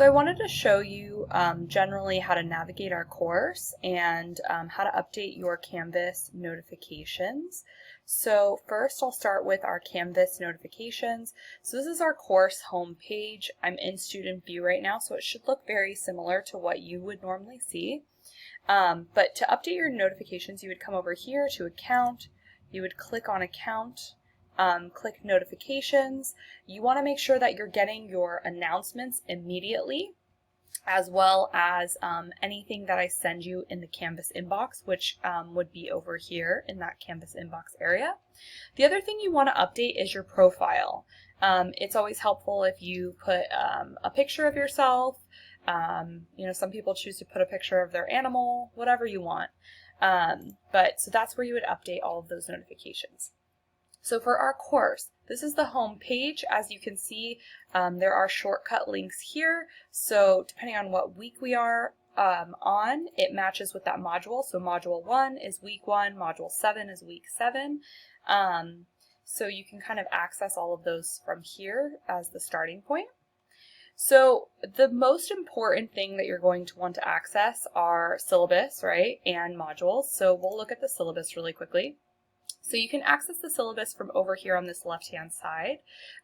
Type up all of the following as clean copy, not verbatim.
So I wanted to show you generally how to navigate our course and how to update your Canvas notifications. So first I'll start with our Canvas notifications. So this is our course homepage. I'm in student view right now, so it should look very similar to what you would normally see. But to update your notifications, you would come over here to Account, you would click on Account, click Notifications. You want to make sure that you're getting your announcements immediately, as well as anything that I send you in the Canvas inbox, which would be over here in that Canvas inbox area. The other thing you want to update is your profile. It's always helpful if you put a picture of yourself. Some people choose to put a picture of their animal, whatever you want. So that's where you would update all of those notifications. So for our course, this is the home page. As you can see, there are shortcut links here. So depending on what week we are on, it matches with that module. So module 1 is week 1, module 7 is week 7. So you can kind of access all of those from here as the starting point. So the most important thing that you're going to want to access are syllabus, right, and modules. So we'll look at the syllabus really quickly. So you can access the syllabus from over here on this left-hand side,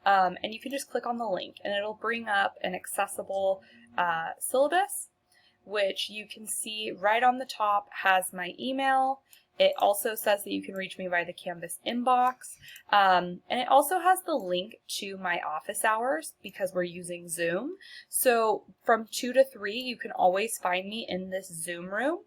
and you can just click on the link, and it'll bring up an accessible syllabus, which you can see right on the top has my email. It also says that you can reach me via the Canvas inbox, and it also has the link to my office hours because we're using Zoom. So from 2 to 3, you can always find me in this Zoom room.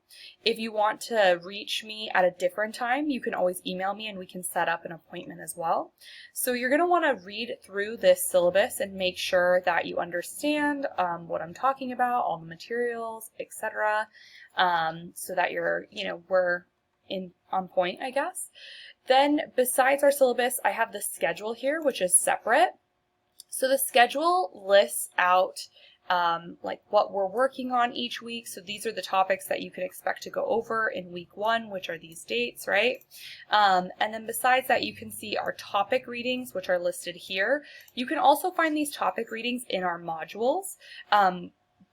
If you want to reach me at a different time, you can always email me and we can set up an appointment as well. So you're going to want to read through this syllabus and make sure that you understand what I'm talking about, all the materials, etc., so that we're on point, I guess. Then besides our syllabus, I have the schedule here, which is separate. So the schedule lists out like what we're working on each week. So these are the topics that you can expect to go over in week 1, which are these dates, right? And then besides that, you can see our topic readings, which are listed here. You can also find these topic readings in our modules.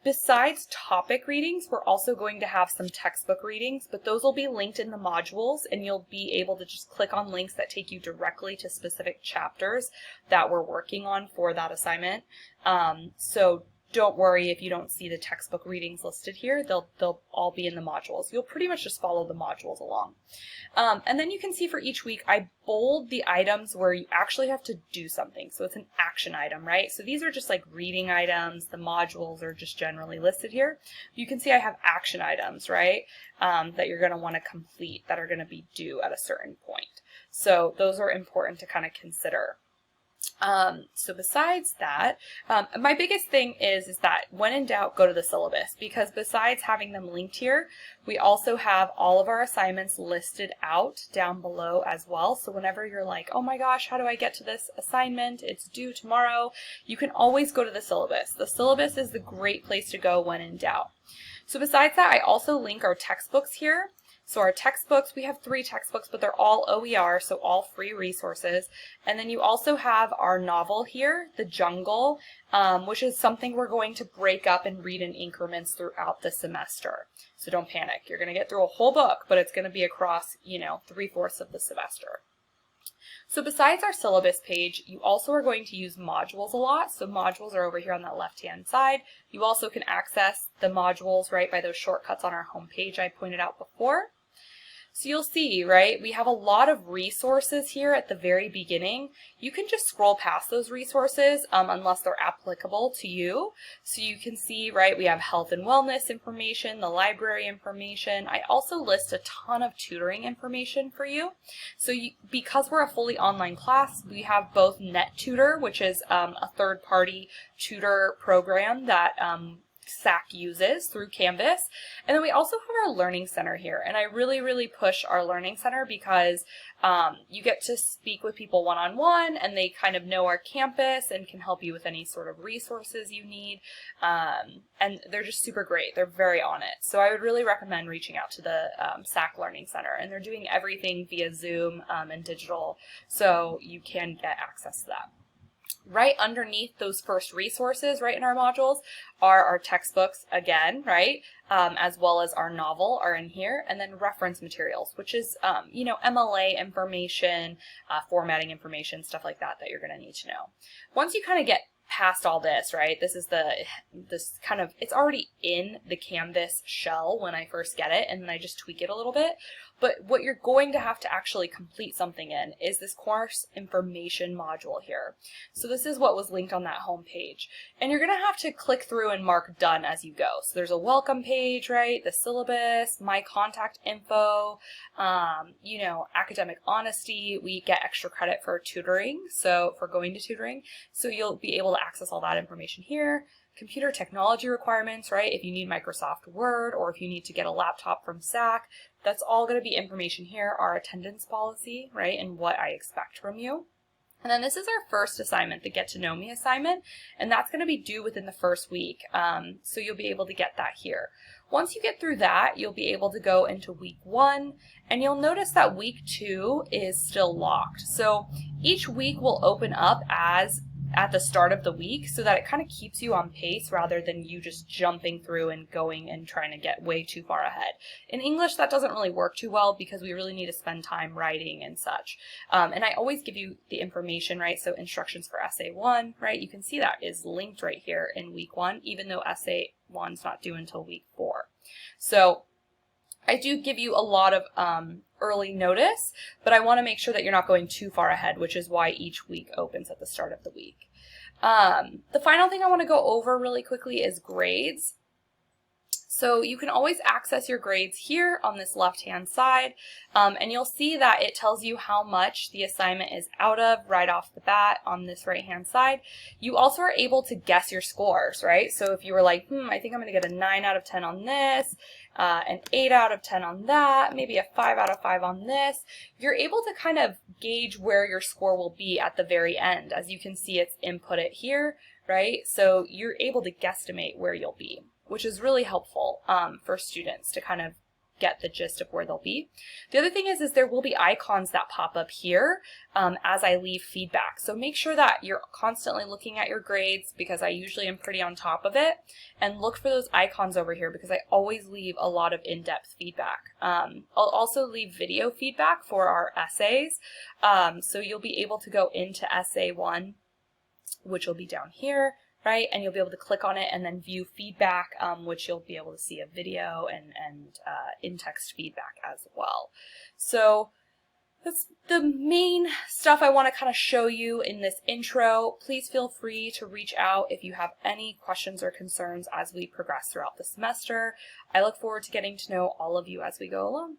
Besides topic readings, we're also going to have some textbook readings, but those will be linked in the modules, and you'll be able to just click on links that take you directly to specific chapters that we're working on for that assignment. So don't worry if you don't see the textbook readings listed here. They'll all be in the modules. You'll pretty much just follow the modules along. And then you can see for each week, I bold the items where you actually have to do something. So it's an action item, right? So these are just like reading items. The modules are just generally listed here. You can see I have action items, right? That you're going to want to complete that are going to be due at a certain point. So those are important to kind of consider. So besides that, my biggest thing is that when in doubt, go to the syllabus, because besides having them linked here, we also have all of our assignments listed out down below as well. So whenever you're like, oh my gosh, how do I get to this assignment? It's due tomorrow. You can always go to the syllabus. The syllabus is the great place to go when in doubt. So besides that, I also link our textbooks here. So our textbooks, we have 3 textbooks, but they're all OER, so all free resources. And then you also have our novel here, The Jungle, which is something we're going to break up and read in increments throughout the semester. So don't panic. You're going to get through a whole book, but it's going to be across, 3/4 of the semester. So besides our syllabus page, you also are going to use modules a lot. So modules are over here on that left-hand side. You also can access the modules right by those shortcuts on our home page I pointed out before. So you'll see, right, we have a lot of resources here at the very beginning. You can just scroll past those resources unless they're applicable to you. So you can see, right, we have health and wellness information, the library information. I also list a ton of tutoring information for you. So because we're a fully online class, we have both NetTutor, which is a third-party tutor program that SAC uses through Canvas. And then we also have our Learning Center here. And I really, really push our Learning Center because you get to speak with people one-on-one, and they kind of know our campus and can help you with any sort of resources you need. And they're just super great. They're very on it. So I would really recommend reaching out to the SAC Learning Center. And they're doing everything via Zoom and digital, so you can get access to that. Right underneath those first resources, right in our modules, are our textbooks again, right, as well as our novel are in here, and then reference materials, which is, you know, MLA information, formatting information, stuff like that that you're going to need to know. Once you kind of get past all this, right, this kind of, it's already in the Canvas shell when I first get it, and then I just tweak it a little bit. But what you're going to have to actually complete something in is this course information module here. So this is what was linked on that home page. And you're going to have to click through and mark done as you go. So there's a welcome page, right? The syllabus, my contact info, you know, academic honesty. We get extra credit for tutoring, so for going to tutoring. So you'll be able to access all that information here. Computer technology requirements, right? If you need Microsoft Word or if you need to get a laptop from SAC, that's all going to be information here. Our attendance policy, right? And what I expect from you. And then this is our first assignment, the Get to Know Me assignment, and that's going to be due within the first week. So you'll be able to get that here. Once you get through that, you'll be able to go into week 1, and you'll notice that week 2 is still locked. So each week will open up as at the start of the week so that it kind of keeps you on pace rather than you just jumping through and going and trying to get way too far ahead. In English, that doesn't really work too well because we really need to spend time writing and such. And I always give you the information, right? So instructions for Essay 1, right? You can see that is linked right here in week 1, even though Essay 1's not due until week 4. So I do give you a lot of early notice, but I want to make sure that you're not going too far ahead, which is why each week opens at the start of the week. The final thing I want to go over really quickly is grades. So you can always access your grades here on this left-hand side, and you'll see that it tells you how much the assignment is out of right off the bat on this right-hand side. You also are able to guess your scores, right? So if you were like, I think I'm going to get a 9 out of 10 on this, an 8 out of 10 on that, maybe a 5 out of 5 on this, you're able to kind of gauge where your score will be at the very end. As you can see, it's inputted here, right? So you're able to guesstimate where you'll be, which is really helpful for students to kind of get the gist of where they'll be. The other thing is there will be icons that pop up here as I leave feedback. So make sure that you're constantly looking at your grades because I usually am pretty on top of it, and look for those icons over here because I always leave a lot of in-depth feedback. I'll also leave video feedback for our essays. So you'll be able to go into Essay 1, which will be down here, right? And you'll be able to click on it and then view feedback, which you'll be able to see a video and in-text feedback as well. So that's the main stuff I want to kind of show you in this intro. Please feel free to reach out if you have any questions or concerns as we progress throughout the semester. I look forward to getting to know all of you as we go along.